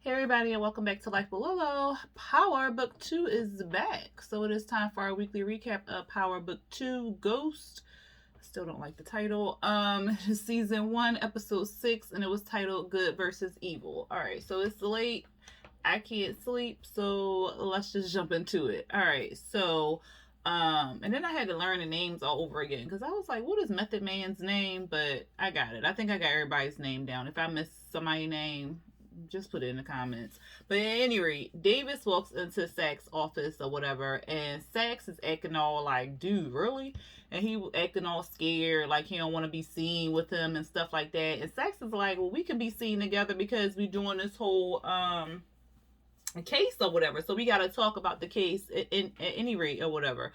Hey everybody, and welcome back to Life with Lolo. Power Book 2 is back. So it is time for our weekly recap of Power Book 2 Ghost. I still don't like the title. Season 1, episode 6, and it was titled Good versus Evil. Alright, so it's late. I can't sleep, so let's just jump into it. Alright, so and then I had to learn the names all over again because I was like, what is Method Man's name? But I got it. I think I got everybody's name down. If I miss somebody's name, just put it in the comments. But at any rate, Davis walks into Sax's office or whatever, and Sax is acting all like, dude, really? And he acting all scared, like he don't want to be seen with him and stuff like that. And Sax is like, well, we can be seen together because we doing this whole case or whatever. So we got to talk about the case at any rate or whatever.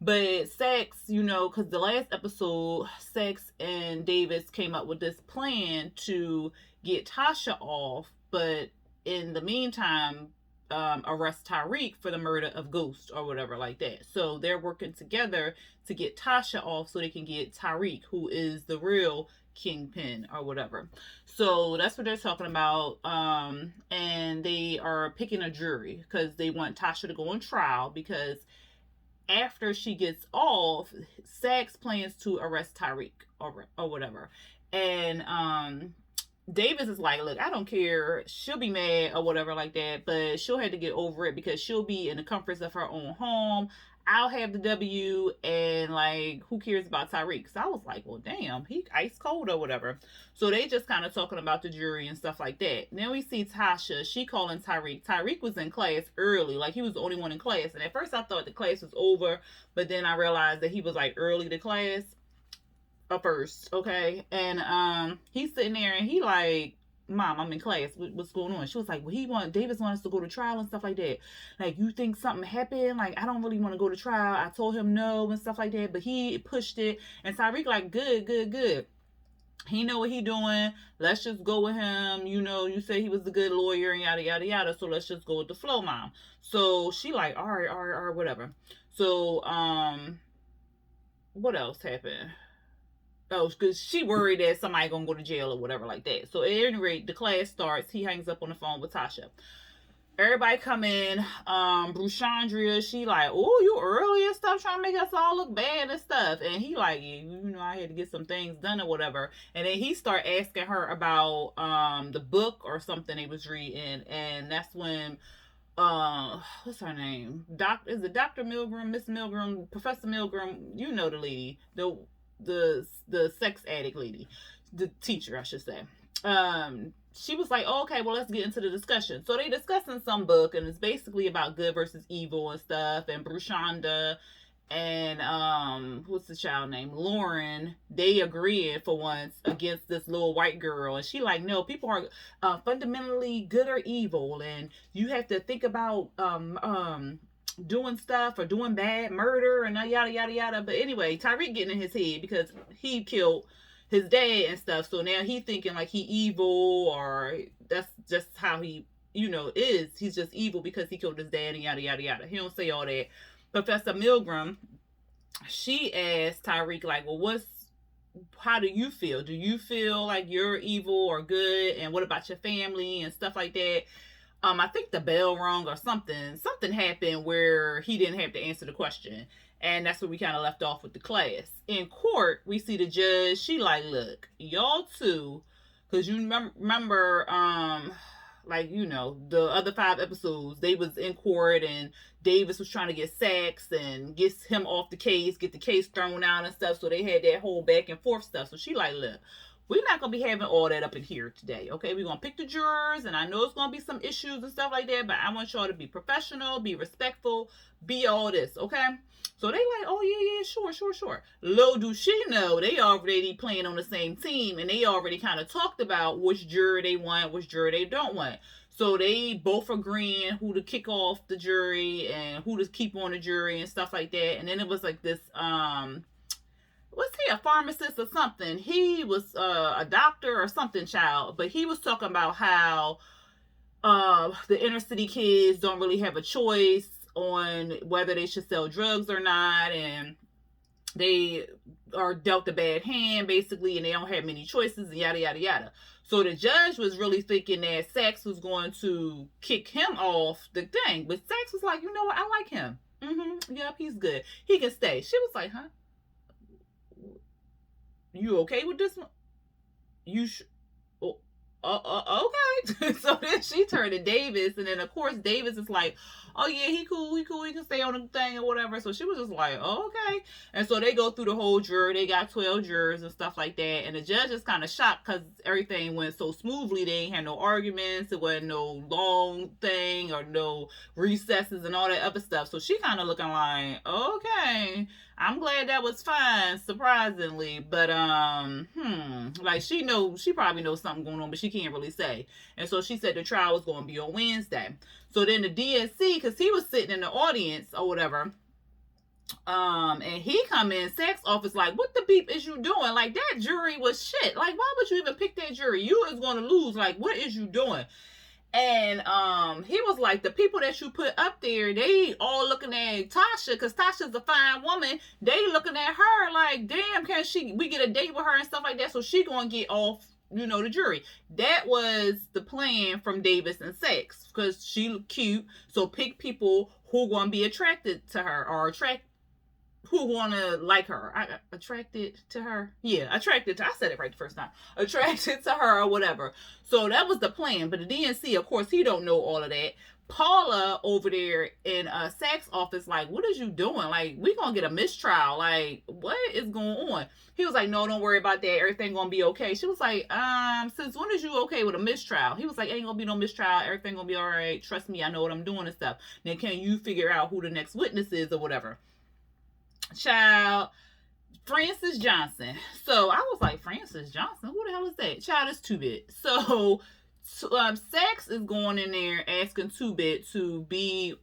But Sax, because the last episode, Sax and Davis came up with this plan to get Tasha off, but in the meantime, arrest Tariq for the murder of Ghost or whatever like that. So they're working together to get Tasha off so they can get Tariq, who is the real kingpin or whatever. So that's what they're talking about. And they are picking a jury because they want Tasha to go on trial because after she gets off, Sax plans to arrest Tariq or whatever. And Davis is like, look, I don't care. She'll be mad or whatever like that, but she'll have to get over it because she'll be in the comforts of her own home. I'll have the W, and like, who cares about Tariq? So I was like, well, damn, he ice cold or whatever. So they just kind of talking about the jury and stuff like that. And then we see Tasha, she calling Tariq. Tariq was in class early, like he was the only one in class. And at first I thought the class was over, but then I realized that he was like early to class first, okay? And he's sitting there and he like, Mom, I'm in class. What's going on? She was like, well, Davis wants us to go to trial and stuff like that. Like, you think something happened? Like, I don't really want to go to trial. I told him no and stuff like that, but he pushed it. And Tyreek like, good. He know what he doing. Let's just go with him. You say he was a good lawyer and yada yada yada. So let's just go with the flow, Mom. So she like, all right, whatever. So what else happened? Oh, because she worried that somebody gonna go to jail or whatever like that. So at any rate, the class starts. He hangs up on the phone with Tasha. Everybody come in. Bruchandria, she like, oh, you early and stuff, trying to make us all look bad and stuff. And he like, I had to get some things done or whatever. And then he start asking her about the book or something they was reading, and that's when what's her name? Is it Dr. Milgram, Miss Milgram, Professor Milgram? You know the lady, the sex addict lady, the teacher, I should say. She was like, oh, okay, well, let's get into the discussion. So they discussing some book, and it's basically about good versus evil and stuff. And Brushanda and what's the child name, Lauren, they agreeing for once against this little white girl. And she like, no, people are fundamentally good or evil, and you have to think about doing stuff or doing bad, murder and yada yada yada. But anyway, Tyreek getting in his head because he killed his dad and stuff. So now he thinking like he evil, or that's just how he is. He's just evil because he killed his dad and yada yada yada. He don't say all that. Professor Milgram, she asked Tyreek like, well, how do you feel? Do you feel like you're evil or good? And what about your family and stuff like that? I think the bell rung or something. Something happened where he didn't have to answer the question. And that's where we kind of left off with the class. In court, we see the judge. She like, look, y'all two, because you remember, the other 5 episodes, they was in court and Davis was trying to get Sax and get him off the case, get the case thrown out and stuff. So they had that whole back and forth stuff. So she like, look, we're not going to be having all that up in here today, okay? We're going to pick the jurors, and I know it's going to be some issues and stuff like that, but I want y'all to be professional, be respectful, be all this, okay? So they like, oh, yeah, sure. Little do she know, they already playing on the same team, and they already kind of talked about which juror they want, which juror they don't want. So they both agreeing who to kick off the jury and who to keep on the jury and stuff like that. And then it was like this, was he a pharmacist or something? He was a doctor or something, child. But he was talking about how the inner city kids don't really have a choice on whether they should sell drugs or not. And they are dealt a bad hand, basically, and they don't have many choices, and yada, yada, yada. So the judge was really thinking that Saxe was going to kick him off the thing. But Saxe was like, you know what? I like him. Yep, he's good. He can stay. She was like, huh? You okay with this one? You oh, okay. So then she turned to Davis, and then of course Davis is like, oh yeah, he cool, he can stay on the thing or whatever. So she was just like, oh, okay. And so they go through the whole jury. They got 12 jurors and stuff like that. And the judge is kind of shocked because everything went so smoothly. They ain't had no arguments. It wasn't no long thing or no recesses and all that other stuff. So she kind of looking like, okay, I'm glad that was fine, surprisingly. But like she probably knows something going on, but she can't really say. And so she said the trial was going to be on Wednesday. So then the DNC, because he was sitting in the audience or whatever, and he come in Saxe's office like, what the beep is you doing? Like, that jury was shit. Like, why would you even pick that jury? You is going to lose. Like, what is you doing? And he was like, the people that you put up there, they all looking at Tasha, because Tasha's a fine woman. They looking at her like, damn, can we get a date with her and stuff like that? So she gonna get off, the jury. That was the plan from Davis and Saxe, because she look cute. So pick people who gonna be attracted to her, or who wanna like her. Attracted to her? Yeah, attracted to, I said it right the first time. Attracted to her or whatever. So that was the plan. But the DNC, of course, he don't know all of that. Paula over there in Saxe's office, like, what is you doing? Like, we gonna get a mistrial. Like, what is going on? He was like, no, don't worry about that. Everything gonna be okay. She was like, since when is you okay with a mistrial? He was like, ain't gonna be no mistrial. Everything gonna be all right. Trust me, I know what I'm doing and stuff. Then can you figure out who the next witness is or whatever? Child, Francis Johnson. So I was like, Francis Johnson? Who the hell is that? Child, it's 2-Bit. So Saxe is going in there asking 2-Bit to be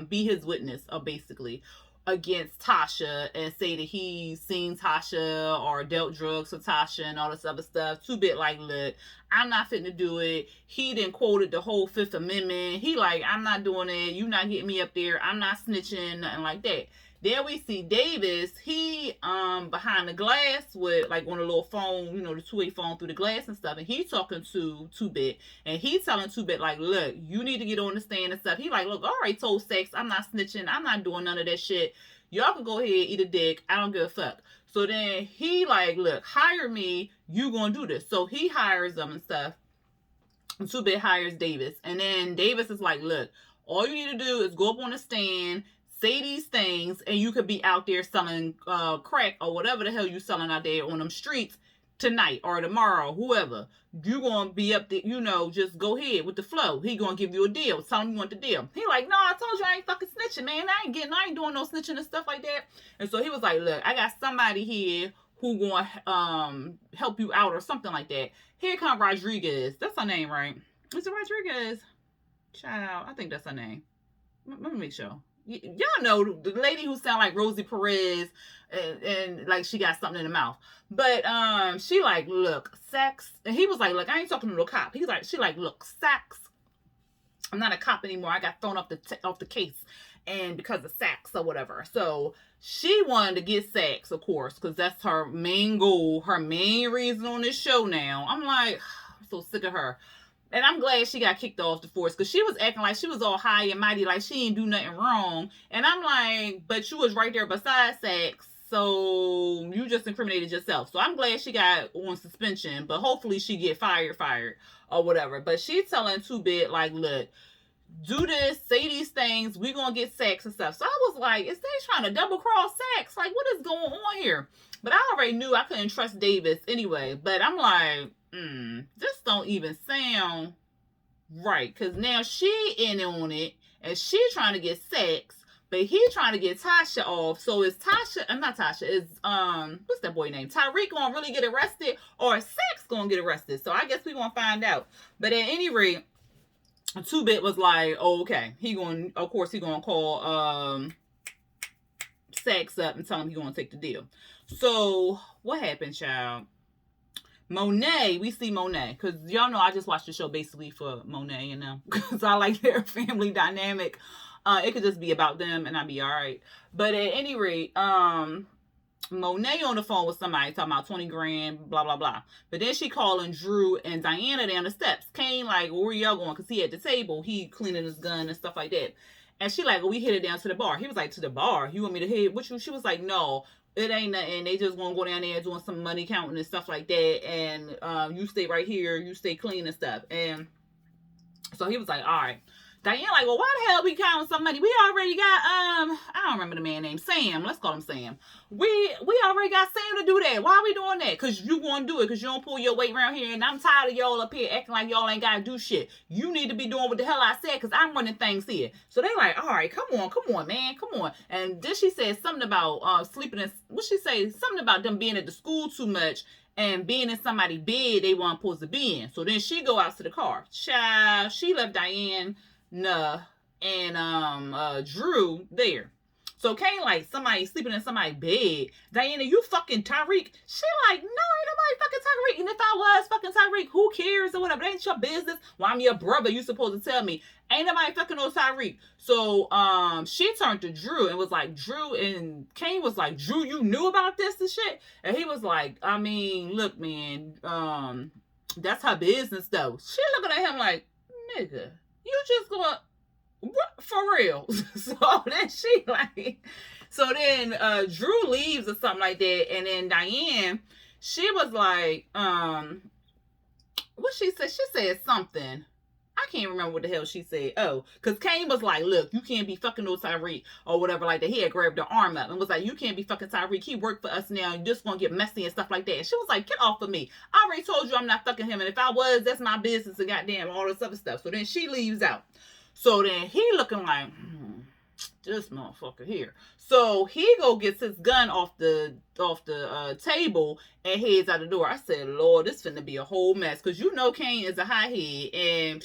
his witness, basically, against Tasha, and say that he's seen Tasha or dealt drugs with Tasha and all this other stuff. 2-Bit like, look, I'm not fitting to do it. He then quoted the whole Fifth Amendment. He like, I'm not doing it. You not getting me up there. I'm not snitching, nothing like that. Then we see Davis, he behind the glass with like on a little phone, the two-way phone through the glass and stuff, and he talking to 2-Bit, and he telling 2-Bit like, look, you need to get on the stand and stuff. He like, look, I already told Saxe, I'm not snitching, I'm not doing none of that shit. Y'all can go ahead, eat a dick, I don't give a fuck. So then he like, look, hire me, you gonna do this. So he hires them and stuff. And 2-Bit hires Davis, and then Davis is like, look, all you need to do is go up on the stand, say these things, and you could be out there selling crack or whatever the hell you selling out there on them streets tonight or tomorrow, whoever. You gonna be up there, just go ahead with the flow. He gonna give you a deal. Tell him you want the deal. He like, no, I told you I ain't fucking snitching, man. I ain't doing no snitching and stuff like that. And so he was like, look, I got somebody here who gonna help you out or something like that. Here come Rodriguez. That's her name, right? Is it Rodriguez? Child, I think that's her name. Let me make sure. Y'all know the lady who sound like Rosie Perez, and like she got something in the mouth. But she like, look, Saxe, and he was like, look, I ain't talking to no cop. He's like, she like, look, Saxe, I'm not a cop anymore. I got thrown off the case, and because of Saxe or whatever. So she wanted to get Saxe, of course, because that's her main goal, her main reason on this show now. I'm like, I'm so sick of her. And I'm glad she got kicked off the force, because she was acting like she was all high and mighty, like she ain't do nothing wrong. And I'm like, but you was right there beside Saxe, so you just incriminated yourself. So I'm glad she got on suspension, but hopefully she get fired or whatever. But she's telling 2-Bit like, look, do this, say these things, we gonna get Saxe and stuff. So I was like, is they trying to double cross Saxe? Like, what is going on here? But I already knew I couldn't trust Davis anyway. But I'm like, this don't even sound right, because now she in on it, and she trying to get Saxe, but he trying to get Tasha off. So is Tasha, not Tasha, is what's that boy name? Tariq gonna really get arrested, or Saxe gonna get arrested? So I guess we gonna find out. But at any rate, 2-Bit was like, oh, okay, he gonna call Saxe up and tell him he gonna take the deal. So what happened, child? Monet, we see Monet, because y'all know I just watched the show basically for Monet and them, because I like their family dynamic. It could just be about them and I'd be all right. But at any rate, Monet on the phone with somebody talking about 20 grand, blah, blah, blah. But then she calling Drew and Diana down the steps. Kane like, where y'all going? Because he at the table. He cleaning his gun and stuff like that. And she like, well, we headed down to the bar. He was like, to the bar? You want me to head with you? She was like, no, it ain't nothing. They just want to go down there doing some money counting and stuff like that. And you stay right here. You stay clean and stuff. And so he was like, all right. Diane like, well, why the hell we counting some money? We already got, I don't remember the man name, Sam. Let's call him Sam. We already got Sam to do that. Why are we doing that? Because you want to do it because you don't pull your weight around here. And I'm tired of y'all up here acting like y'all ain't got to do shit. You need to be doing what the hell I said because I'm running things here. So they like, all right, come on, man, come on. And then she said something about sleeping in, what she say? Something about them being at the school too much. And being in somebody's bed they weren't supposed to be in. So then she go out to the car. Child, she left Diane and Drew there. So Kane like, somebody sleeping in somebody's bed. Diana, you fucking Tariq? She like, no, ain't nobody fucking Tariq. And if I was fucking Tariq, who cares or whatever? That ain't your business. Well, I'm your brother. You supposed to tell me. Ain't nobody fucking no Tariq. So she turned to Drew and was like, Drew, and Kane was like, Drew, you knew about this and shit? And he was like, I mean, look, man, that's her business though. She looking at him like, nigga, you just gonna, what, for real? So then she like, so then Drew leaves or something like that, and then Diane, she was like, what she said? She said something. I can't remember what the hell she said. Oh, because Kane was like, look, you can't be fucking no Tariq or whatever like that. He had grabbed her arm up and was like, you can't be fucking Tariq. He worked for us now. You're just going to get messy and stuff like that. And she was like, get off of me. I already told you I'm not fucking him. And if I was, that's my business and goddamn all this other stuff. So then she leaves out. So then he looking like, this motherfucker here. So he go gets his gun off the table and heads out the door. I said, Lord, this finna be a whole mess. Because you know Kane is a hothead and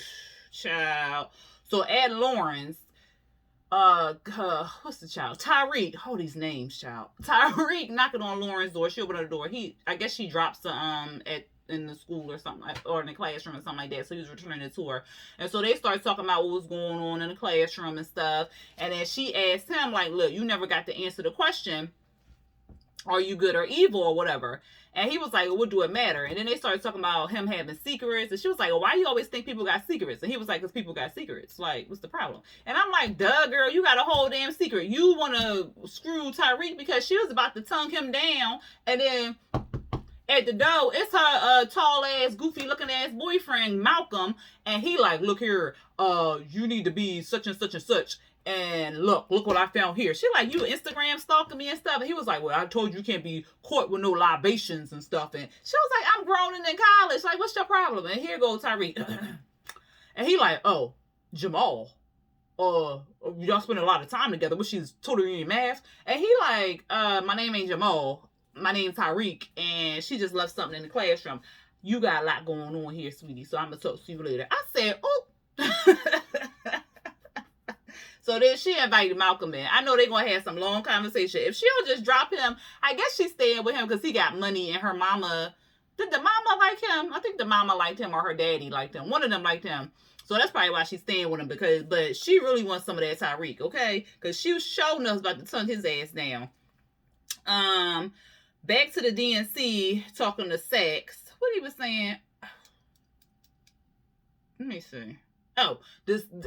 child. So at Lawrence, what's the child? Tariq. Hold these names, child. Tariq knocking on Lauren's door. She opened the door. I guess she drops the in the school or something, or in the classroom or something like that. So he was returning it to her. And so they started talking about what was going on in the classroom and stuff. And then she asked him, like, look, you never got to answer the question, are you good or evil or whatever? And he was like, well, what do it matter? And then they started talking about him having secrets. And she was like, well, why do you always think people got secrets? And he was like, because people got secrets. Like, what's the problem? And I'm like, duh, girl, you got a whole damn secret. You want to screw Tariq because she was about to tongue him down. And then at the door, it's her tall ass, goofy looking ass boyfriend, Malcolm. And he like, look here, you need to be such and such and such. And look what I found here. She like, you Instagram stalking me and stuff. And he was like, well, I told you can't be caught with no libations and stuff. And she was like, I'm grown and in college. Like, what's your problem? And here goes Tariq. And he like, oh, Jamal. Y'all spend a lot of time together, but she's totally in math. And he like, my name ain't Jamal. My name's Tariq. And she just left something in the classroom. You got a lot going on here, sweetie. So I'm going to talk to you later. I said, oh. So then she invited Malcolm in. I know they're going to have some long conversation. If she'll just drop him, I guess she's staying with him because he got money and her mama. Did the mama like him? I think the mama liked him or her daddy liked him. One of them liked him. So that's probably why she's staying with him but she really wants some of that Tariq, okay? Because she was showing us about to tongue his ass down. Back to the DNC talking to Sax. What he was saying? Let me see. Oh,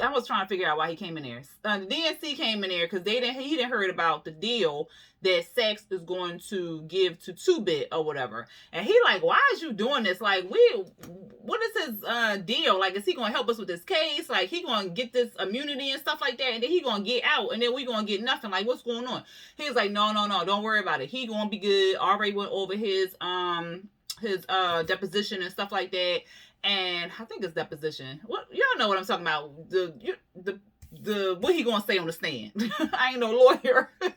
I was trying to figure out why he came in there. The DNC came in there because he didn't heard about the deal that Sax is going to give to 2-Bit or whatever. And he like, why is you doing this? Like, what is his deal? Like, is he going to help us with this case? Like, he going to get this immunity and stuff like that, and then he going to get out, and then we going to get nothing. Like, what's going on? He was like, no, don't worry about it. He going to be good. Already went over his deposition and stuff like that. And I think it's deposition. What y'all know what I'm talking about? The what he gonna say on the stand? I ain't no lawyer, so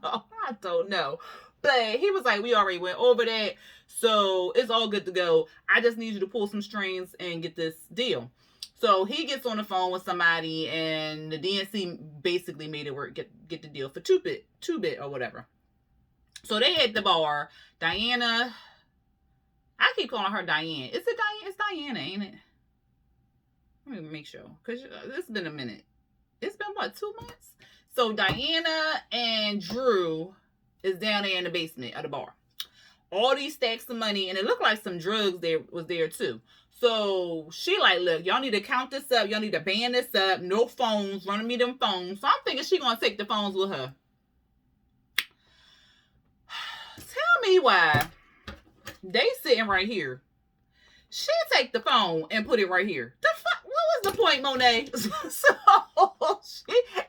I don't know. But he was like, we already went over that, so it's all good to go. I just need you to pull some strings and get this deal. So he gets on the phone with somebody, and the DNC basically made it work. Get the deal for 2-Bit or whatever. So they at the bar. Diana. I keep calling her Diane. Is it Diane? It's Diana, ain't it? Let me make sure. Because it's been a minute. It's been, what, 2 months? So Diana and Drew is down there in the basement of the bar. All these stacks of money, and it looked like some drugs there was there too. So she like, look, y'all need to count this up. Y'all need to band this up. No phones. Running me them phones. So I'm thinking she gonna take the phones with her. Tell me why they sitting right here. She take the phone and put it right here. The fuck? What was the point, Monet?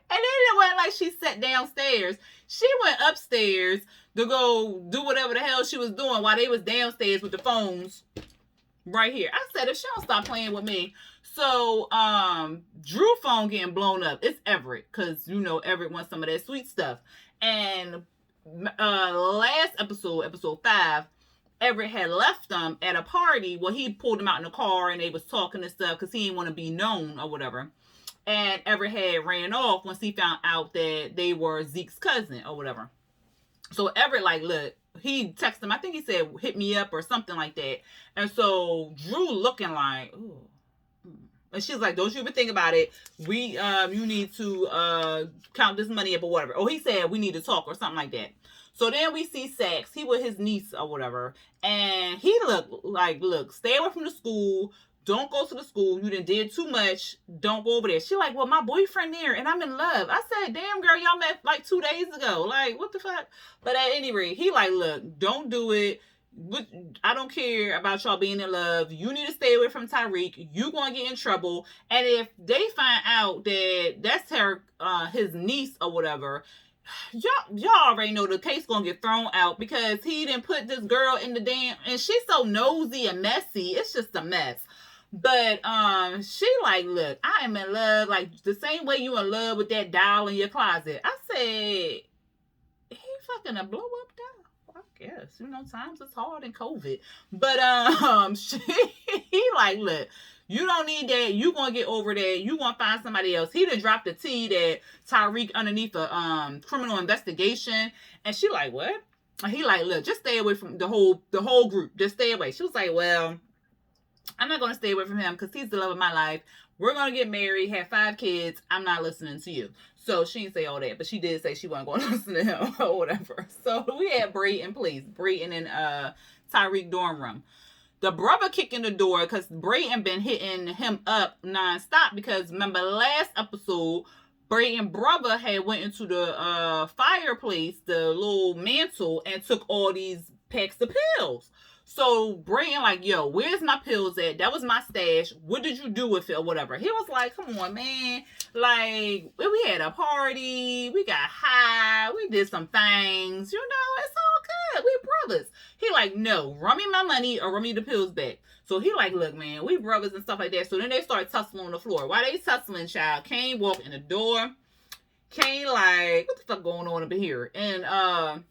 And then it went like she sat downstairs. She went upstairs to go do whatever the hell she was doing while they was downstairs with the phones right here. I said, if she don't stop playing with me. So, Drew phone getting blown up. It's Everett, because, you know, Everett wants some of that sweet stuff. And last episode 5, Everett had left them at a party. Well, he pulled them out in the car and they was talking and stuff because he didn't want to be known or whatever. And Everett had ran off once he found out that they were Zeke's cousin or whatever. So Everett like, look, he texted him. I think he said, hit me up or something like that. And so Drew looking like, ooh. And she's like, don't you even think about it. You need to count this money up or whatever. Oh, he said we need to talk or something like that. So then we see Sax. He with his niece or whatever. And he looked like, look, stay away from the school. Don't go to the school. You done did too much. Don't go over there. She like, well, my boyfriend there and I'm in love. I said, damn, girl, y'all met like 2 days ago. Like, what the fuck? But at any rate, he like, look, don't do it. I don't care about y'all being in love. You need to stay away from Tariq. You gonna get in trouble. And if they find out that that's her, his niece or whatever, y'all already know the case gonna get thrown out because he didn't put this girl in the damn, and she's so nosy and messy. It's just a mess. But she like, look, I am in love like the same way you in love with that doll in your closet. I said, he fucking a blow up doll. I guess, you know, times is hard in COVID. But he like, look, you don't need that. You gonna get over that. You gonna find somebody else. He done dropped the T that Tariq underneath a criminal investigation. And she like, what? And he like, look, just stay away from the whole group. Just stay away. She was like, well, I'm not gonna stay away from him because he's the love of my life. We're gonna get married, have 5 kids. I'm not listening to you. So she didn't say all that, but she did say she wasn't going to listen to him or whatever. So we had Brayton, please. Brayton and Tariq dorm room. The brother kicking the door because Brayton been hitting him up nonstop because remember last episode, Brayton brother had went into the fireplace, the little mantle, and took all these packs of pills. So Brayton like, yo, where's my pills at? That was my stash. What did you do with it or whatever? He was like, come on, man. Like, we had a party. We got high. We did some things. You know, it's all good. We brothers. He like, no, run me my money or run me the pills back. So he like, look, man, we brothers and stuff like that. So then they start tussling on the floor. While they tussling, child, Kane walk in the door. Kane like, what the fuck going on up in here? And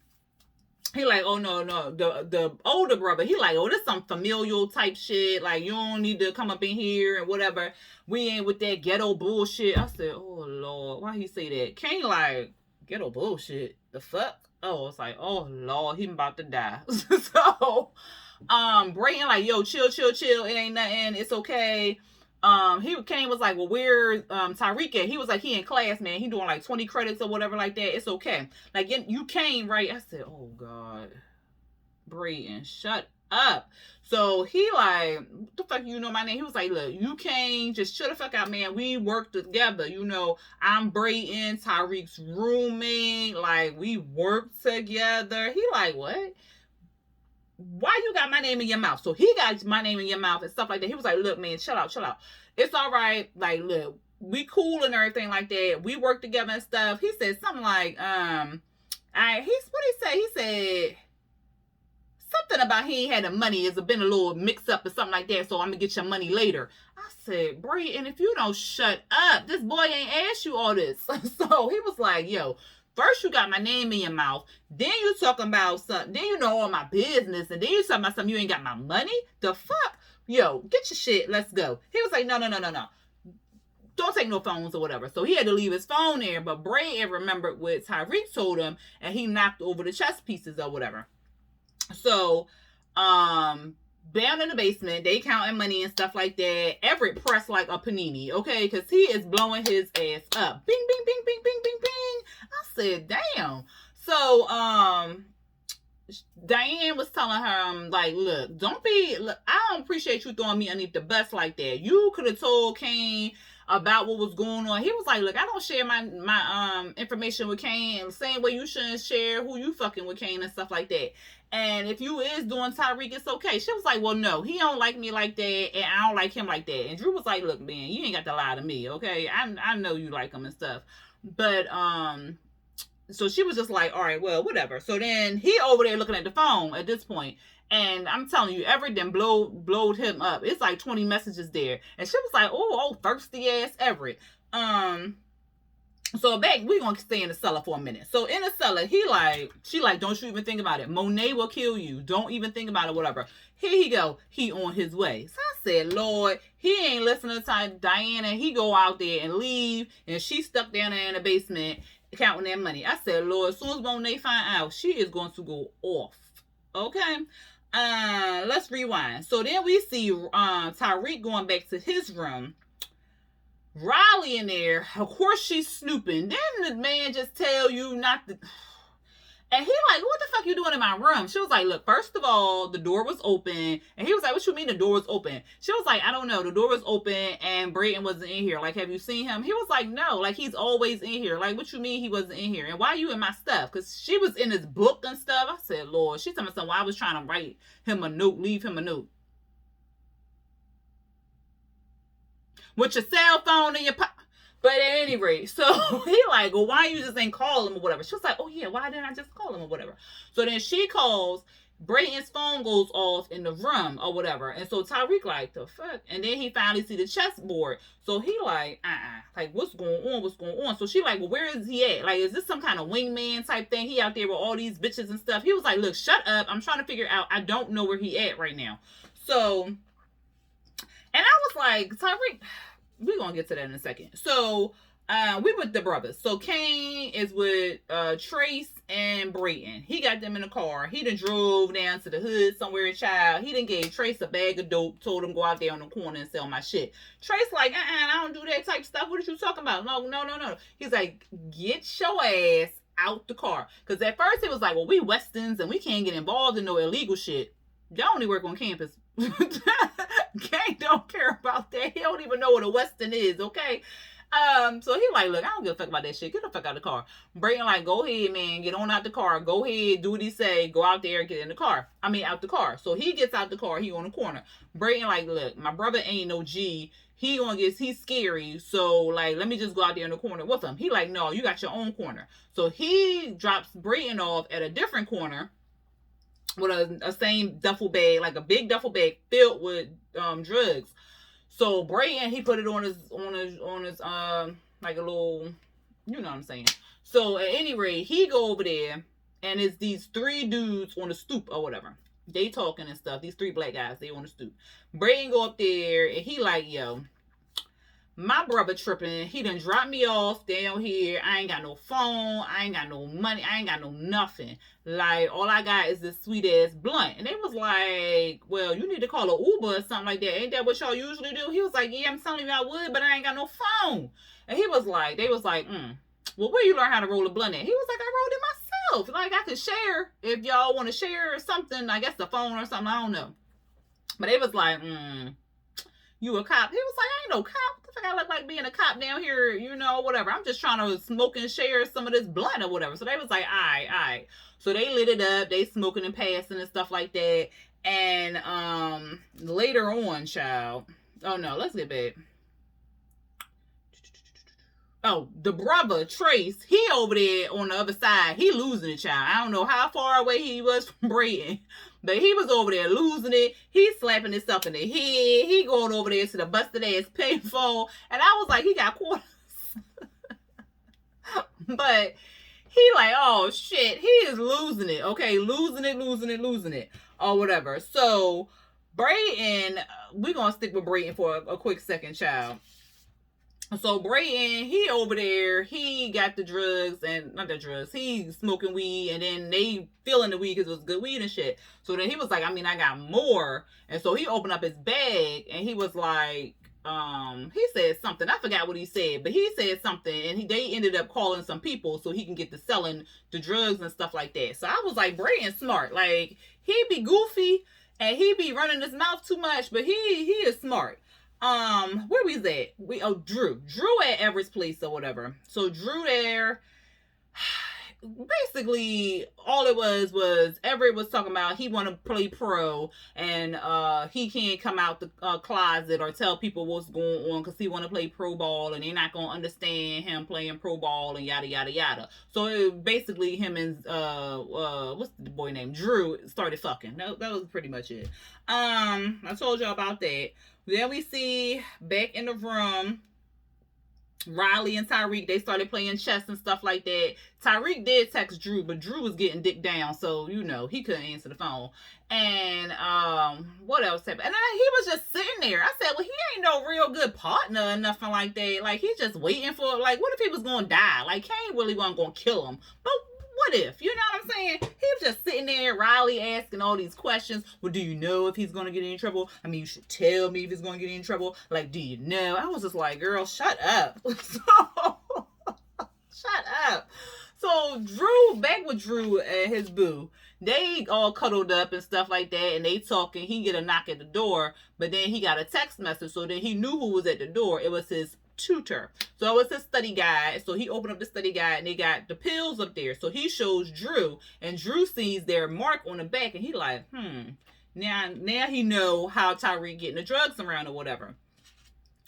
he like, oh no, the older brother, he like, oh, this some familial type shit. Like, you don't need to come up in here and whatever. We ain't with that ghetto bullshit. I said, oh Lord, why he say that? Kane like, ghetto bullshit. The fuck? Oh, it's like, oh Lord, he about to die. So, Brayton like, yo, chill. It ain't nothing. It's okay. Kane was like, well, where Tariq at? He was like, he in class, man. He doing like 20 credits or whatever like that. It's okay. Like, you came, right? I said, oh God, Brayton, shut up. So he like, what the fuck you know my name? He was like, look, you came, just chill the fuck out, man. We work together. You know, I'm Brayton, Tariq's roommate. Like, we work together. He like, what? Why you got my name in your mouth? So he got my name in your mouth and stuff like that. He was like, look, man, chill out. It's all right. Like, look, we cool and everything like that. We work together and stuff. He said something like, what he say? He said something about he ain't had the money. It's been a little mix up or something like that. So I'm gonna get your money later. I said, Brayton, if you don't shut up, this boy ain't asked you all this. So he was like, yo, first you got my name in your mouth, then you talking about something, then you know all my business, and then you talking about something you ain't got my money? The fuck? Yo, get your shit, let's go. He was like, no. Don't take no phones or whatever. So he had to leave his phone there, but Brayton remembered what Tariq told him, and he knocked over the chess pieces or whatever. So, down in the basement, they counting money and stuff like that. Everett pressed like a panini, okay? Because he is blowing his ass up. Bing, bing, bing, bing, bing, bing, bing. I said, damn. So, Diane was telling her, like, look, I don't appreciate you throwing me underneath the bus like that. You could have told Kane about what was going on. He was like, look, I don't share my information with Kane, and the same way you shouldn't share who you fucking with Kane and stuff like that. And if you is doing Tariq, it's okay. She was like, well, no, he don't like me like that, and I don't like him like that. And Drew was like, look, man, you ain't got to lie to me, okay? I know you like him and stuff. But so she was just like, all right, well, whatever. So then he over there looking at the phone at this point, and I'm telling you, Everett blowed him up. It's like 20 messages there, and she was like, oh, thirsty ass Everett. So back, we gonna stay in the cellar for a minute. So in the cellar, she like, don't you even think about it. Monet will kill you. Don't even think about it, whatever. Here he go. He on his way. So I said, Lord, he ain't listening to Diana. He go out there and leave, and she stuck down there in the basement counting that money. I said, Lord, as soon as Monet find out, she is going to go off. Okay? Let's rewind. So then we see Tariq going back to his room. Riley in there. Of course she's snooping. Then the man just tell you not to... And he like, what the fuck you doing in my room? She was like, look, first of all, the door was open. And he was like, what you mean the door was open? She was like, I don't know. The door was open and Brayton wasn't in here. Like, have you seen him? He was like, no. Like, he's always in here. Like, what you mean he wasn't in here? And why are you in my stuff? Because she was in his book and stuff. I said, Lord. She told me something. Why I was trying to write him a note, leave him a note. With your cell phone in your pocket. But at any rate, so he like, well, why you just ain't call him or whatever? She was like, oh yeah, why didn't I just call him or whatever? So then she calls, Brayton's phone goes off in the room or whatever. And so Tariq like, the fuck? And then he finally see the chessboard. So he like, like, what's going on? What's going on? So she like, well, where is he at? Like, is this some kind of wingman type thing? He out there with all these bitches and stuff. He was like, look, shut up. I'm trying to figure out. I don't know where he at right now. So, and I was like, Tariq... We're going to get to that in a second. So, we with the brothers. So, Kane is with Trace and Brayton. He got them in the car. He done drove down to the hood somewhere, child. He done gave Trace a bag of dope, told him go out there on the corner and sell my shit. Trace like, I don't do that type of stuff. What are you talking about? No. He's like, get your ass out the car. Because at first, he was like, well, we Westons and we can't get involved in no illegal shit. Y'all only work on campus. Kane don't care about that. He don't even know what a Weston is, okay? So he like, look, I don't give a fuck about that shit. Get the fuck out of the car. Brayton like, go ahead, man. Get on out the car. Go ahead. Do what he say. Go out there and get in the car. Out the car. So he gets out the car. He on the corner. Brayton like, look, my brother ain't no G. He's scary. So like, let me just go out there in the corner with him. He like, no, you got your own corner. So he drops Brayton off at a different corner with a same duffel bag, like a big duffel bag filled with drugs. So Brayton, he put it on his like a little, you know what I'm saying. So at any rate, he go over there and it's these three dudes on the stoop or whatever. They talking and stuff. These three black guys, they on the stoop. Brayton go up there and he like, yo, my brother tripping. He done dropped me off down here. I ain't got no phone. I ain't got no money. I ain't got no nothing. Like, all I got is this sweet ass blunt. And they was like, well, you need to call an Uber or something like that. Ain't that what y'all usually do? He was like, yeah, I'm telling you I would, but I ain't got no phone. And they was like, well, where you learn how to roll a blunt at? He was like, I rolled it myself. Like, I could share if y'all want to share something. I guess the phone or something. I don't know. But they was like, you a cop? He was like, I ain't no cop. What the fuck I look like being a cop down here, you know, whatever. I'm just trying to smoke and share some of this blunt or whatever. So they was like, all right. So they lit it up. They smoking and passing and stuff like that. And later on, child. Oh, no, let's get back. Oh, the brother, Trace, he over there on the other side. He losing it, child. I don't know how far away he was from Brayton, but he was over there losing it. He's slapping himself in the head. He going over there to the busted ass payphone. And I was like, he got quarters. But he like, oh, shit. He is losing it, okay? Losing it. Or whatever. So, Brayton, we're going to stick with Brayton for a quick second, child. So Brayton, he over there, he got the drugs and not the drugs, he smoking weed and then they feeling the weed because it was good weed and shit. So then he was like, I got more. And so he opened up his bag and he was like, he said something. I forgot what he said, but he said something, and they ended up calling some people so he can get to selling the drugs and stuff like that. So I was like, Brayden smart. Like, he be goofy and he be running his mouth too much, but he is smart. Where we at? Drew at Everett's place or whatever. So Drew there, basically all it was Everett was talking about he want to play pro, and he can't come out the closet or tell people what's going on because he want to play pro ball, and they're not gonna understand him playing pro ball and yada yada yada. So basically him and what's the boy named Drew started fucking. That was pretty much it. I told y'all about that. Then we see back in the room, Riley and Tariq, they started playing chess and stuff like that. Tariq did text Drew, but Drew was getting dick down, so he couldn't answer the phone. And what else happened? And he was just sitting there. I said, well, he ain't no real good partner or nothing like that. Like, he's just waiting for, like, what if he was gonna die? Like, Kane really wasn't gonna kill him. But what if? You know what I'm saying? He was just sitting there, Riley asking all these questions. Well, do you know if he's gonna get in trouble? I mean, you should tell me if he's gonna get in trouble. Like, do you know? I was just like, girl, shut up. Shut up. So back with Drew and his boo, they all cuddled up and stuff like that, and they talking. He get a knock at the door, but then he got a text message, so then he knew who was at the door. It was his tutor. So it's a study guide. So he opened up the study guide, and they got the pills up there. So he shows Drew, and Drew sees their mark on the back, and he like, now he know how Tariq getting the drugs around or whatever.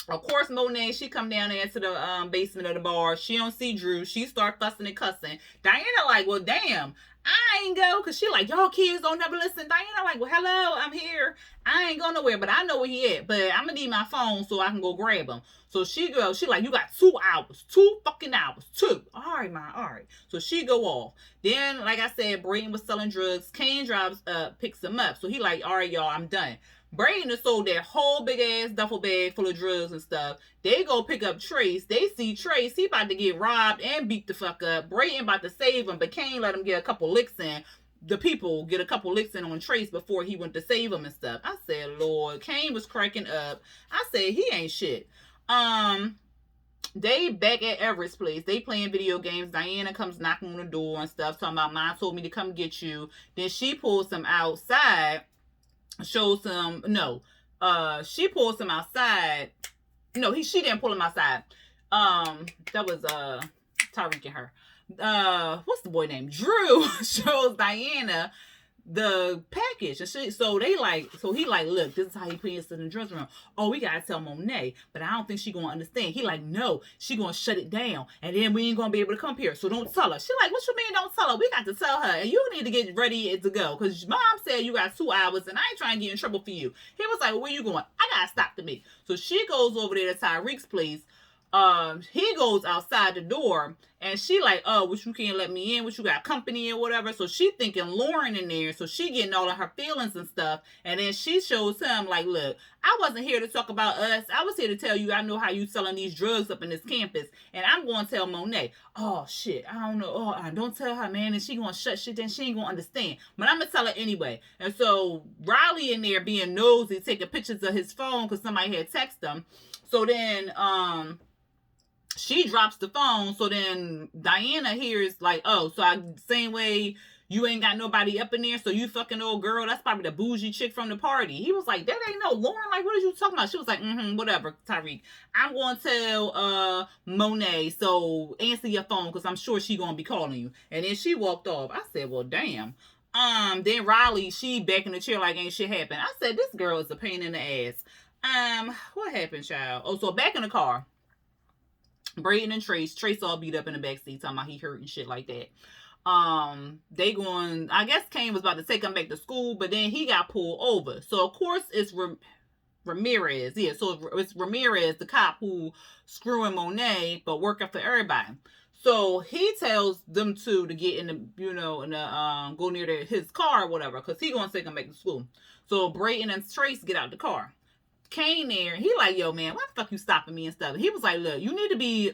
Of course, Monet, she come down there to the basement of the bar. She don't see Drew. She start fussing and cussing. Diana like, well, damn, I ain't go, because she like, y'all kids don't never listen. Diana like, well, hello, I'm here. I ain't going nowhere, but I know where he at. But I'm going to need my phone so I can go grab him. So she like, you got 2 hours. 2 fucking hours. 2. All right, ma, all right. So she go off. Then, like I said, Brayden was selling drugs. Kane drives up, picks him up. So he like, all right, y'all, I'm done. Brayden has sold that whole big ass duffel bag full of drugs and stuff. They go pick up Trace. They see Trace. He about to get robbed and beat the fuck up. Brayden about to save him, but Kane let him get a couple licks in. The people get a couple licks in on Trace before he went to save him and stuff. I said, Lord, Kane was cracking up. I said, he ain't shit. They back at Everett's place. They playing video games. Diana comes knocking on the door and stuff, talking about, Mom told me to come get you. Then she pulls him outside. Shows him she pulls him outside. No, she didn't pull him outside. That was Tariq and her. What's the boy name? Drew shows Diana the package, and so he like, look, this is how he put us in the dressing room. Oh, we gotta tell Monet, but I don't think she gonna understand. He like, no, she gonna shut it down, and then we ain't gonna be able to come here, so don't tell her. She like, what you mean don't tell her? We got to tell her, and you need to get ready to go, because Mom said you got 2 hours, and I ain't trying to get in trouble for you. He was like, where you going? I gotta stop the meet. So she goes over there to Tariq's place. He goes outside the door, and she like, oh, which you can't let me in, which you got company or whatever. So she thinking Lauren in there, so she getting all of her feelings and stuff. And then she shows him like, look, I wasn't here to talk about us. I was here to tell you I know how you selling these drugs up in this campus, and I'm going to tell Monet. Oh shit, I don't know. Oh, don't tell her, man, and she gonna shut shit down. She ain't gonna understand, but I'm gonna tell her anyway. And so Riley in there being nosy, taking pictures of his phone because somebody had texted him. So then she drops the phone, so then Diana hears like, oh, so same way you ain't got nobody up in there, so you fucking old girl, that's probably the bougie chick from the party. He was like, that ain't no Lauren, like, what are you talking about? She was like, whatever, Tariq. I'm going to tell Monet, so answer your phone, because I'm sure she going to be calling you. And then she walked off. I said, well, damn. Then Riley, she back in the chair like ain't shit happened. I said, this girl is a pain in the ass. What happened, child? Oh, so back in the car, Brayden and Trace all beat up in the backseat, talking about he hurt and shit like that. They going, I guess Kane was about to take him back to school, but then he got pulled over. So of course it's Ramirez. Yeah, so it's Ramirez, the cop who screwing Monet, but working for everybody. So he tells them two to get in the, go near his car or whatever, because he gonna take him back to school. So Brayden and Trace get out the car. Kane there, he like, yo, man, why the fuck you stopping me and stuff? He was like, look, you need to be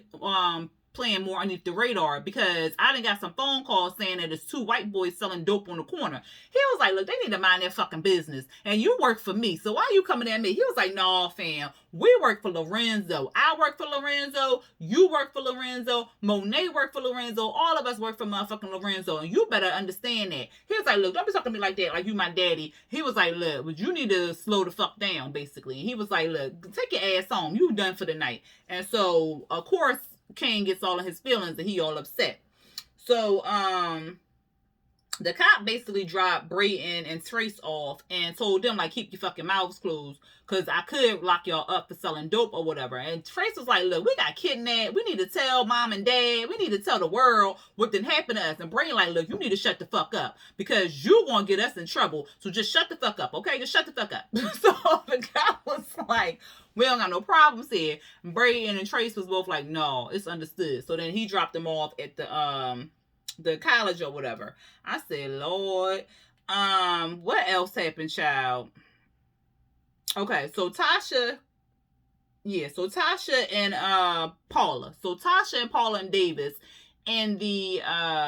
playing more underneath the radar because I done got some phone calls saying that it's 2 white boys selling dope on the corner. He was like, look, they need to mind their fucking business. And you work for me. So why are you coming at me? He was like, no, fam. We work for Lorenzo. I work for Lorenzo. You work for Lorenzo. Monet work for Lorenzo. All of us work for motherfucking Lorenzo. And you better understand that. He was like, look, don't be talking to me like that, like you my daddy. He was like, look, but you need to slow the fuck down, basically. And he was like, look, take your ass home. You done for the night. And so, of course, Kane gets all of his feelings and he all upset. So, the cop basically dropped Brayton and Trace off and told them, like, keep your fucking mouths closed because I could lock y'all up for selling dope or whatever. And Trace was like, look, we got kidnapped. We need to tell mom and dad. We need to tell the world what did happen to us. And Brayton like, look, you need to shut the fuck up because you going to get us in trouble. So just shut the fuck up, okay? Just shut the fuck up. So the cop was like, we don't got no problems here. And Brayton and Trace was both like, no, it's understood. So then he dropped them off at the college or whatever. I said, Lord, what else happened, child? Okay, so Tasha and Paula. So Tasha and Paula and Davis in the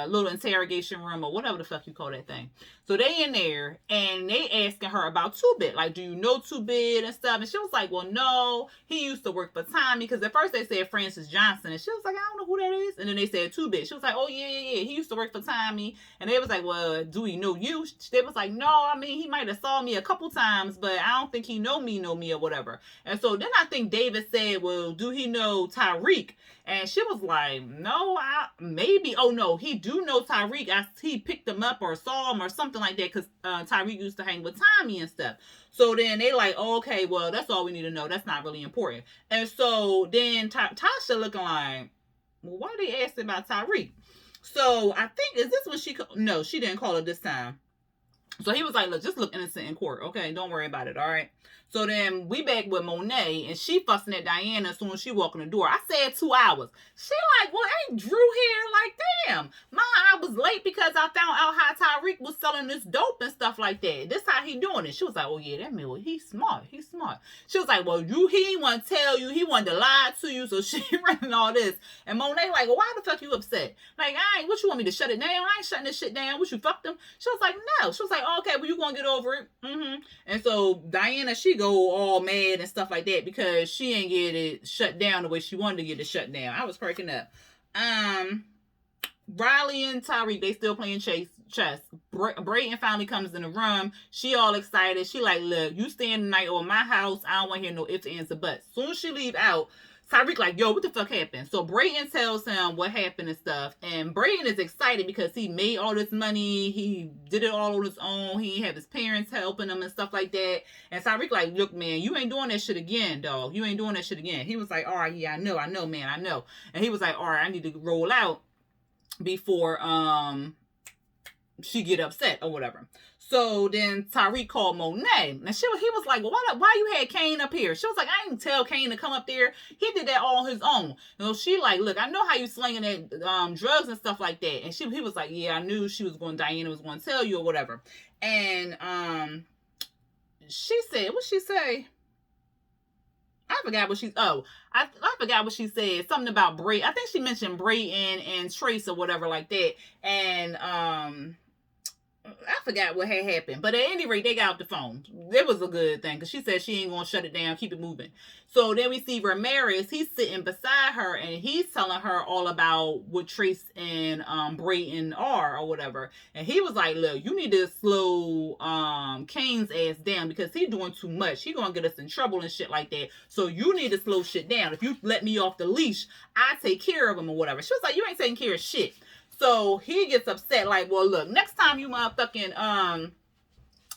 little interrogation room or whatever the fuck you call that thing. So they in there and they asking her about Two-Bit. Like, do you know Two-Bit and stuff? And she was like, well, no, he used to work for Tommy. Because at first they said Francis Johnson. And she was like, I don't know who that is. And then they said Two-Bit. She was like, oh, yeah. He used to work for Tommy. And they was like, well, do he know you? They was like, no, I mean, he might have saw me a couple times, but I don't think he know me or whatever. And so then I think David said, well, do he know Tariq? And she was like, no, maybe. Oh, no, he do know Tariq. He picked him up or saw him or something like that because Tariq used to hang with Tommy and stuff. So then they like, oh, okay, well, that's all we need to know. That's not really important. And so then Tasha looking like, well, why are they asking about Tariq? So I think, is this when no, she didn't call it this time. So he was like, look, just look innocent in court. Okay, don't worry about it, all right? So then we back with Monet, and she fussing at Diana as soon as she walk in the door. I said 2 hours. She like, well, ain't Drew here? Like, damn. I was late because I found out how Tariq was selling this dope and stuff like that. This how he doing it. She was like, oh, yeah, that man, he's smart. He's smart. She was like, well, he want to tell you. He wanted to lie to you, so she running all this. And Monet like, well, why the fuck you upset? Like, what you want me to shut it down? I ain't shutting this shit down. What, you fucked him? She was like, no. She was like, oh, okay, well, you gonna get over it. And so Diana, she go all mad and stuff like that because she ain't get it shut down the way she wanted to get it shut down. I was cracking up. Riley and Tariq, they still playing chess. Brayton finally comes in the room. She all excited. She like, look, you staying the night over my house. I don't want to hear no ifs, ands, or buts. Soon as she leave out, Tariq like, yo, what the fuck happened? So Brayton tells him what happened and stuff. And Brayton is excited because he made all this money. He did it all on his own. He had his parents helping him and stuff like that. And Tariq like, look, man, you ain't doing that shit again, dog. You ain't doing that shit again. He was like, all right, yeah, I know, man, I know. And he was like, all right, I need to roll out before she get upset or whatever. So then Tariq called Monet. And he was like, well, why you had Kane up here? She was like, I didn't tell Kane to come up there. He did that all on his own. So she like, look, I know how you slinging that drugs and stuff like that. And he was like, yeah, I knew Diana was going to tell you or whatever. And she said, what'd she say? I forgot what I forgot what she said. Something about Bray. I think she mentioned Brayton and Trace or whatever like that. And I forgot what had happened. But at any rate, they got off the phone. It was a good thing because she said she ain't going to shut it down, keep it moving. So then we see Ramirez. He's sitting beside her and he's telling her all about what Trace and Brayton are or whatever. And he was like, look, you need to slow Kane's ass down because he's doing too much. He's going to get us in trouble and shit like that. So you need to slow shit down. If you let me off the leash, I take care of him or whatever. She was like, you ain't taking care of shit. So he gets upset, like, well, look, next time you motherfucking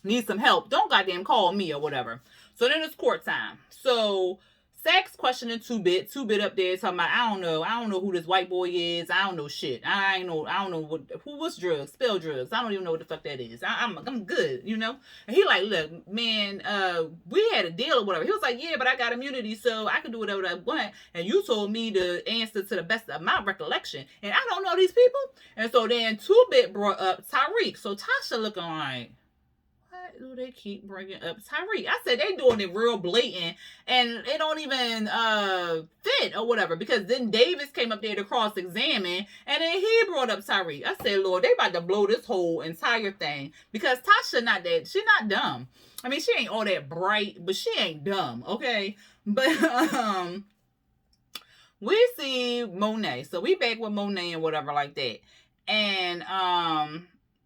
need some help, don't goddamn call me or whatever. So then it's court time. So Sack's questioning Two-Bit up there talking about, I don't know who this white boy is. I don't know shit. I don't know what's drugs, spell drugs. I don't even know what the fuck that is. I'm good, you know? And he like, look, man, we had a deal or whatever. He was like, yeah, but I got immunity, so I can do whatever I want. And you told me to answer to the best of my recollection. And I don't know these people. And so then Two-Bit brought up Tariq. So Tasha looking like, what? do they keep bringing up Tariq? I said they doing it real blatant, and it don't even fit or whatever. Because then Davis came up there to cross examine, and then he brought up Tariq. I said, Lord, they about to blow this whole entire thing because Tasha not that she not dumb. I mean, she ain't all that bright, but she ain't dumb, okay? But we see Monet, so we back with Monet and whatever like that, and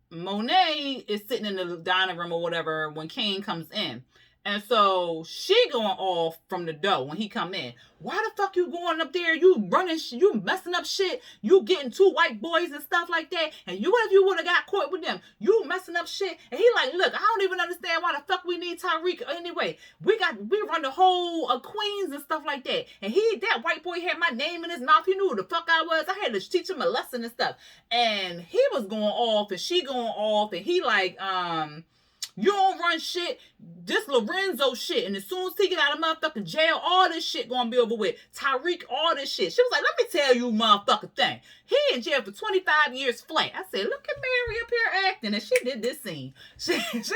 Monet is sitting in the dining room or whatever when Kane comes in. And so she going off from the door when he come in. Why the fuck you going up there? You running, you messing up shit. You getting 2 white boys and stuff like that. And you, if you would have got caught with them, you messing up shit. And he like, look, I don't even understand why the fuck we need Tariq anyway. We run the whole Queens and stuff like that. And that white boy had my name in his mouth. He knew who the fuck I was. I had to teach him a lesson and stuff. And he was going off and she going off. And he like, you don't run shit. This Lorenzo shit. And as soon as he get out of motherfucking jail, all this shit gonna be over with. Tariq, all this shit. She was like, let me tell you motherfucking thing. He in jail for 25 years flat. I said, look at Mary up here acting. And she did this scene. She was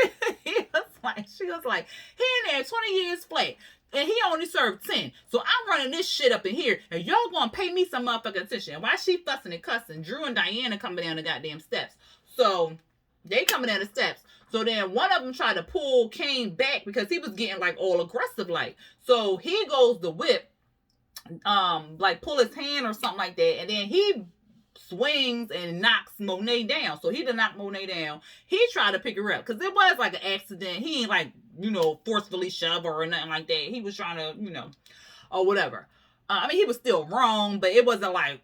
like, he in there 20 years flat. And he only served 10. So I'm running this shit up in here. And y'all gonna pay me some motherfucking attention. And why she fussing and cussing? Drew and Diana coming down the goddamn steps. So they coming down the steps. So then one of them tried to pull Kane back because he was getting like all aggressive like. So he goes to whip, like pull his hand or something like that. And then he swings and knocks Monet down. So he did knock Monet down. He tried to pick her up because it was like an accident. He ain't like, forcefully shove her or nothing like that. He was trying to, or whatever. I mean, he was still wrong, but it wasn't like,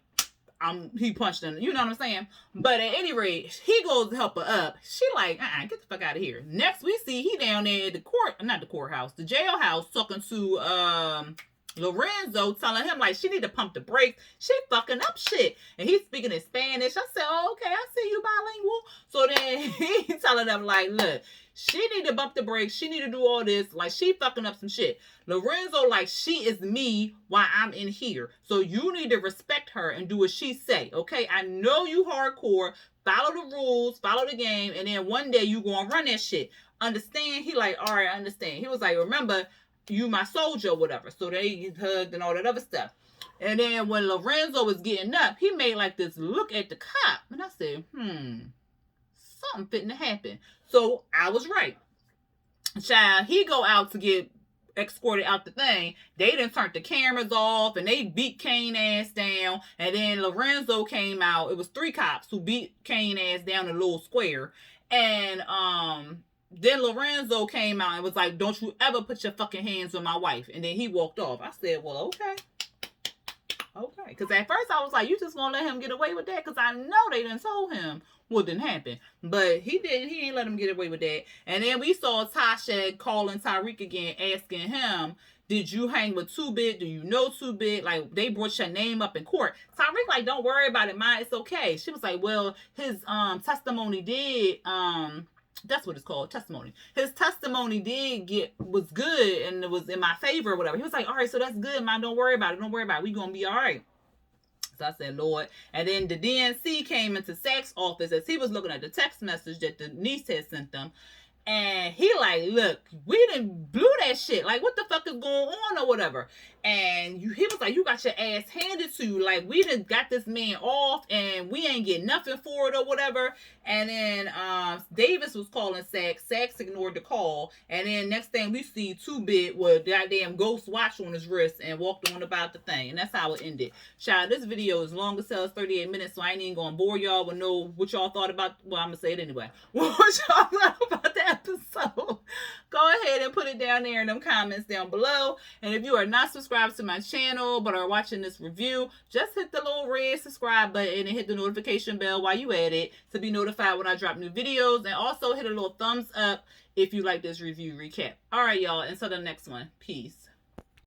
he punched him, you know what I'm saying? But at any rate, he goes to help her up. She like, get the fuck out of here. Next we see he down there at the the jailhouse talking to Lorenzo, telling him like she need to pump the brakes. She fucking up shit. And he's speaking in Spanish. I said, oh, okay, I see you bilingual. So then he's telling them like, look, she need to bump the brakes. She need to do all this. Like, she fucking up some shit. Lorenzo, like, she is me while I'm in here. So you need to respect her and do what she say, okay? I know you hardcore. Follow the rules. Follow the game. And then one day you gonna run that shit. Understand? He like, all right, I understand. He was like, remember, you my soldier or whatever. So they hugged and all that other stuff. And then when Lorenzo was getting up, he made like this look at the cop. And I said, something fitting to happen. So I was right. Child, he go out to get escorted out the thing. They done turned the cameras off and they beat Kane ass down. And then Lorenzo came out. It was 3 cops who beat Kane ass down in a little square. And then Lorenzo came out and was like, don't you ever put your fucking hands on my wife. And then he walked off. I said, well, okay. Okay. Because at first I was like, you just gonna let him get away with that? Because I know they done told him what didn't happen. But he didn't. He ain't let him get away with that. And then we saw Tasha calling Tariq again, asking him, did you hang with 2-Bit? Do you know 2-Bit? Like, they brought your name up in court. Tariq like, don't worry about it, Ma. It's okay. She was like, well, his testimony did... that's what it's called, testimony. His testimony was good and it was in my favor or whatever. He was like, all right, so that's good, man. Don't worry about it. Don't worry about it. We gonna be all right. So I said, Lord. And then the DNC came into Zach's office as he was looking at the text message that the niece had sent them. And he like, look, we done blew that shit. Like, what the fuck is going on or whatever? And he was like, you got your ass handed to you. Like, we done got this man off and we ain't get nothing for it or whatever. And then Davis was calling Sax. Sax ignored the call. And then next thing we see 2-Bit with goddamn ghost watch on his wrist and walked on about the thing. And that's how it ended. Child, this video is long as hell. It's 38 minutes, so I ain't even gonna bore y'all with what y'all thought about. Well, I'm gonna say it anyway. What y'all thought about the episode? Go ahead and put it down there in them comments down below. And if you are not subscribed to my channel but are watching this review, just hit the little red subscribe button and hit the notification bell while you at it to be notified when I drop new videos. And also hit a little thumbs up if you like this review recap. All right, y'all. Until the next one. Peace.